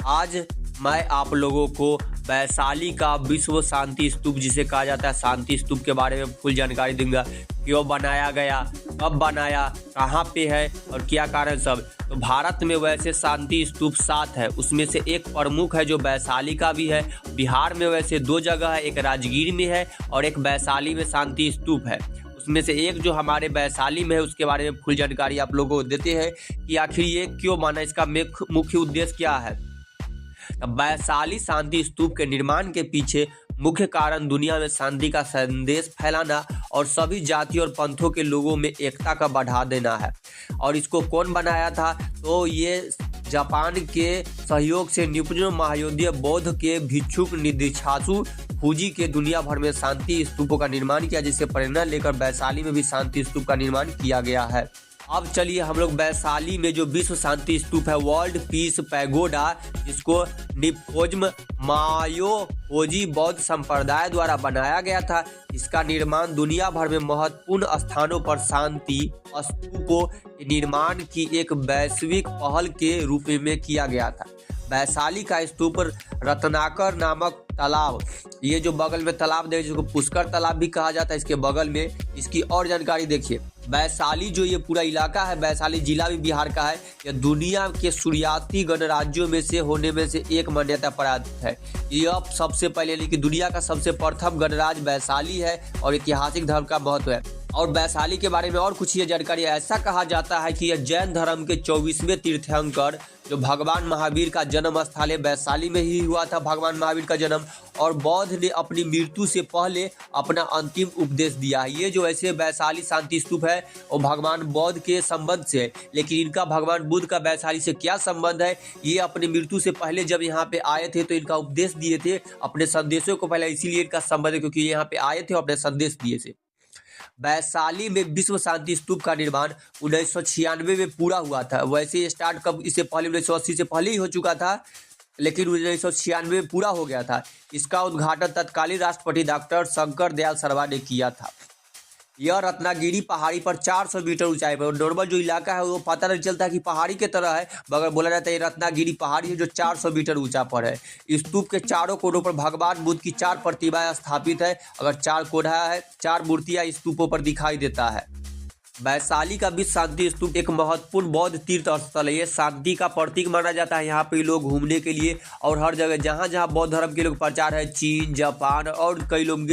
आज मैं आप लोगों को वैशाली का विश्व शांति स्तूप जिसे कहा जाता है शांति स्तूप के बारे में फुल जानकारी दूंगा। क्यों बनाया गया, कब बनाया, कहाँ पे है और क्या कारण सब। तो भारत में वैसे शांति स्तूप 7 है, उसमें से एक प्रमुख है जो वैशाली का भी है। बिहार में वैसे 2 जगह है, एक राजगीर में है और एक वैशाली में शांति स्तूप है। उसमें से एक जो हमारे वैशाली में है उसके बारे में फुल जानकारी आप लोगों को देते हैं कि आखिर ये क्यों बना, इसका मुख्य उद्देश्य क्या है। वैशाली शांति स्तूप के निर्माण के पीछे मुख्य कारण दुनिया में शांति का संदेश फैलाना और सभी जाति और पंथों के लोगों में एकता का बढ़ा देना है। और इसको कौन बनाया था, तो ये जापान के सहयोग से निपुण महायोधी बौद्ध के भिक्षुक निधिक्षासु फूजी के दुनिया भर में शांति स्तूपों का निर्माण किया, जिससे प्रेरणा लेकर वैशाली में भी शांति स्तूप का निर्माण किया गया है। अब चलिए हम लोग वैशाली में जो विश्व शांति स्तूप है वर्ल्ड पीस पैगोडा, जिसको निप्पोज्म मायोहोजी बौद्ध संप्रदाय द्वारा बनाया गया था, इसका निर्माण दुनिया भर में महत्वपूर्ण स्थानों पर शांति स्तूपों के निर्माण की एक वैश्विक पहल के रूप में किया गया था। वैशाली का स्तूप रत्नाकर नामक तालाब, ये जो बगल में तालाब देखिए जिसको पुष्कर तालाब भी कहा जाता है, इसके बगल में इसकी और जानकारी देखिए। वैशाली जो ये पूरा इलाका है, वैशाली जिला भी बिहार का है, यह दुनिया के शुरुआती गणराज्यों में से होने में से एक मान्यता प्राप्त है। यह सबसे पहले यानी कि दुनिया का सबसे प्रथम गणराज्य वैशाली है और ऐतिहासिक धर्म का महत्व है। और वैशाली के बारे में और कुछ ये जानकारी, ऐसा कहा जाता है कि यह जैन धर्म के 24वें तीर्थंकर जो भगवान महावीर का जन्म स्थल है, वैशाली में ही हुआ था भगवान महावीर का जन्म। और बौद्ध ने अपनी मृत्यु से पहले अपना अंतिम उपदेश दिया है। ये जो ऐसे वैशाली शांति स्तूप है वो भगवान बौद्ध के संबंध से है, लेकिन इनका भगवान बुद्ध का वैशाली से क्या संबंध है, ये अपनी मृत्यु से पहले जब यहाँ पे आए थे तो इनका उपदेश दिए थे अपने संदेशों को पहले, इसीलिए इनका संबंध है क्योंकि यहाँ पे आए थे और अपने संदेश दिए थे। वैशाली में विश्व शांति स्तूप का निर्माण 1996 में पूरा हुआ था। वैसे स्टार्ट कब, इससे पहले 1980 से पहले ही हो चुका था, लेकिन 1996 में पूरा हो गया था। इसका उद्घाटन तत्कालीन राष्ट्रपति डॉक्टर शंकर दयाल शर्मा ने किया था। यह रत्नागिरी पहाड़ी पर 400 मीटर ऊंचाई पर, नॉर्मल जो इलाका है वो पता नहीं चलता कि पहाड़ी के तरह है, मगर बोला जाता है ये रत्नागिरी पहाड़ी है जो 400 मीटर ऊंचा पर है। स्तूप के चारों कोनों पर भगवान बुद्ध की 4 प्रतिमाएं स्थापित है। अगर 4 कोना है, 4 मूर्तियां स्तूपों पर दिखाई देता है। वैशाली का विश्व शांति स्तूप एक महत्वपूर्ण बौद्ध तीर्थ स्थल है। ये शांति का प्रतीक माना जाता है। यहाँ पे लोग घूमने के लिए और हर जगह जहाँ जहाँ बौद्ध धर्म के लोग प्रचार है, चीन, जापान और कई लोग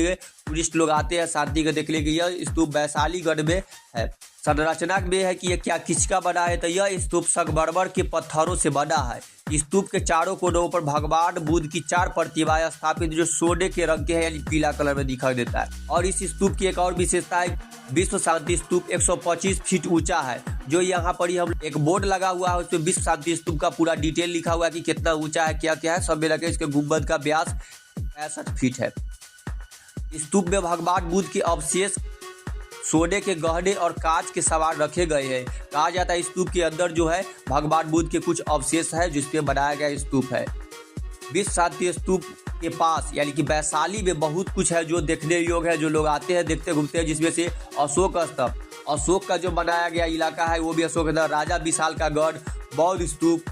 टूरिस्ट लोग आते हैं शांति को देखने के लिए। यह स्तूप वैशालीगढ़ में है। संरचना में है कि यह क्या किसका बना है, तो यह स्तूप संगमरमर के पत्थरों से बना है। स्तूप के चारों कोनों पर भगवान बुद्ध की 4 प्रतिमाएं स्थापित जो सोने के रंग के हैं यानी पीला कलर में दिखाई देता है। और इस स्तूप की एक और विशेषता है, विश्व शांति स्तूप 125 फीट ऊंचा है। जो यहाँ पर ही हम एक बोर्ड लगा हुआ है उसमें विश्व शांति स्तूप का पूरा डिटेल लिखा हुआ है कि कितना ऊंचा है, क्या क्या है सब मिला के। इसके गुंबद का व्यास 65 फीट है। स्तूप में भगवान बुद्ध के अवशेष सोने के गहने और कांच के सामान रखे गए हैं। कहा जाता है स्तूप के अंदर जो है भगवान बुद्ध के कुछ अवशेष है जिसपे बनाया गया स्तूप है। विश्व शांति स्तूप के पास यानी कि वैशाली में बहुत कुछ है जो देखने योग्य है, जो लोग आते हैं देखते घूमते हैं, जिसमें से अशोक स्तंभ, अशोक का जो बनाया गया इलाका है वो भी अशोक है, राजा विशाल का गढ़, बौद्ध स्तूप,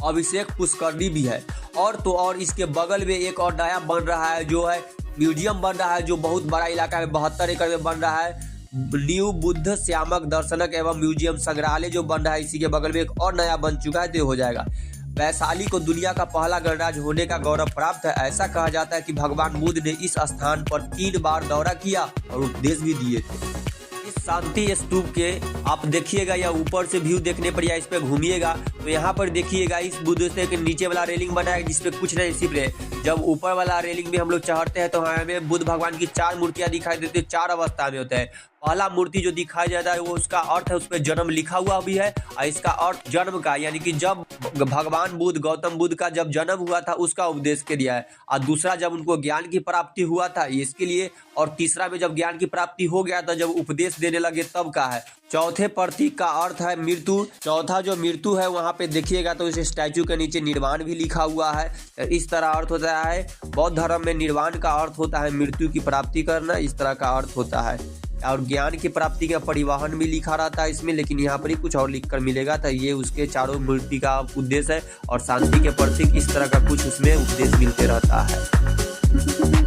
अभिषेक पुष्करणी भी है। और तो और इसके बगल में एक और नया बन रहा है जो है म्यूजियम बन रहा है, जो बहुत बड़ा इलाका है, 72 एकड़ में बन रहा है। न्यू बुद्ध श्यामक दर्शनक एवं म्यूजियम संग्रहालय जो बन रहा है, इसी के बगल में एक और नया बन चुका है, तो हो जाएगा। वैशाली को दुनिया का पहला गणराज्य होने का गौरव प्राप्त है। ऐसा कहा जाता है कि भगवान बुद्ध ने इस स्थान पर 3 बार दौरा किया और उपदेश भी दिए थे। इस शांति स्तूप के आप देखिएगा या ऊपर से व्यू देखने पर या इस पे घूमिएगा तो यहाँ पर देखिएगा इस बुद्ध से के नीचे वाला रेलिंग बना है जिसपे कुछ नहीं, सिर्फ जब ऊपर वाला रेलिंग में हम लोग चढ़ते हैं तो हमें बुद्ध भगवान की 4 मूर्तियां दिखाई देती है। 4 अवस्था में होते हैं। पहला मूर्ति जो दिखाई जाता है वो उसका अर्थ है, उस पर जन्म लिखा हुआ भी है और इसका अर्थ जन्म का यानी कि जब भगवान बुद्ध गौतम बुद्ध का जब जन्म हुआ था उसका उपदेश के दिया है। और दूसरा जब उनको ज्ञान की प्राप्ति हुआ था इसके लिए, और तीसरा में जब ज्ञान की प्राप्ति हो गया था जब उपदेश देने लगे तब का है। चौथे प्रतीक का अर्थ है मृत्यु। चौथा जो मृत्यु है वहाँ पे देखिएगा तो इस स्टैचू के नीचे निर्वाण भी लिखा हुआ है। इस तरह अर्थ होता है। बौद्ध धर्म में निर्वाण का अर्थ होता है मृत्यु की प्राप्ति करना, इस तरह का अर्थ होता है। और ज्ञान की प्राप्ति का परिवहन भी लिखा रहता है इसमें, लेकिन यहाँ पर ही कुछ और लिख कर मिलेगा। तो ये उसके चारों मूर्ति का उद्देश्य है और शांति के प्रतीक इस तरह का कुछ उसमें उपदेश मिलते रहता है।